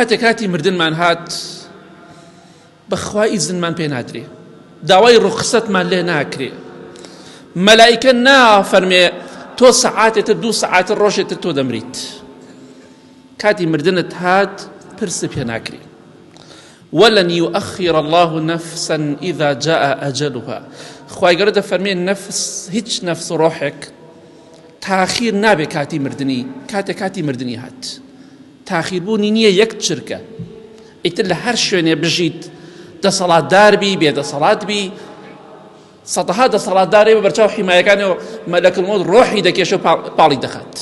کاتی مردنمان هات بەخوا ئیزنمان پێ نادرێ، داوای ڕوخسەتمان لێ ناکرێ، مەلایکە نافەرمێ تۆ سەعاتێتر 2 سەعاتە ڕۆژێتر تۆ دەمریت. کاتی مردنت هات پرسە پێ ناکرێ. ولن يؤخر الله نفسا إذا جاء أجلها. خوای گەورە دەفەرمێ نەفس، هیچ نەفس ڕۆحێک تاخیر نابێ کاتی مردنی، کاتی مردنی هات. تاخیربوونی نییە یەک چرکە. ئیتر لە هەر شوێنێ بژیت، دەسەڵاتدار بی، بێدەسەڵات بی، سەدەها دەسەڵاتدارێ بە بەرچاو حیمایەکانەوە مەلەکەلمۆت ڕۆحی دەکێشە و پاڵی دەخات.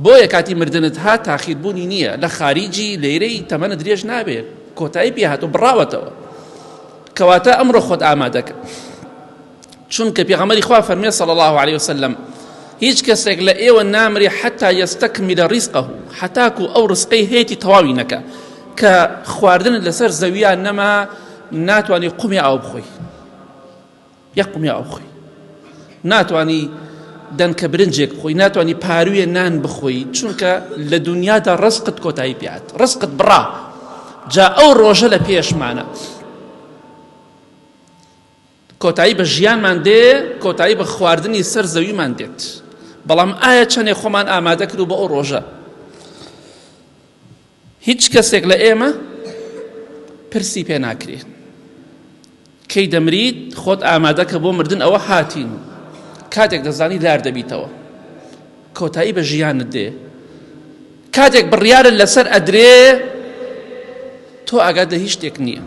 بۆیە کاتی مردنت هات تاخیربوونی نییە، لە خاریجی لێرەی تەمەنە درێژ نابێت، کۆتایی پێ هات و بڕاوەتەوە. کەواتە ئەمڕۆ خۆت ئامادەکە، چونکە پێغەمبەری خوا فەرمێ صلی الله عليه وسلم هیچ کەسێک لە ئێوە نامرێ حتا یەستەکملە ڕیزقەه، حتاکو ئەو ڕزقەی هەیەی تەواوی نەکە، کە خواردنت لەسەر زەویان نەما ناتوانی قومی ئاو بخۆی، یەک قومی ئاو بخۆی، ناتوانی دەنکە برنجێک بخۆی، ناتوانی پارویە نان بخۆی، چونکە لە دنیادا ڕزقت کۆتایی پێات، ڕزقت بڕا. جا ئەو ڕۆژە لە پێشمانە، کۆتایی بە ژیانمان دێ، کۆتایی بە خواردنی سەر زەویمان دێت. بەڵام ئایا چەندێک خۆمان ئامادە کرد بە ئەو ڕۆژە؟ هیچ کەسێک لە ئێمە پرسی پێ ناکرێت کەی دەمریت، خۆت ئامادەکە بۆ مردن. ئەوە هاتین کاتێک دەزانی لار دەبیتەوە، کۆتایی بە ژیانت دێ، کاتێک بڕیارت لەسەر ئەدرێ، تۆ ئاگات لە هیچ شتێک نییە.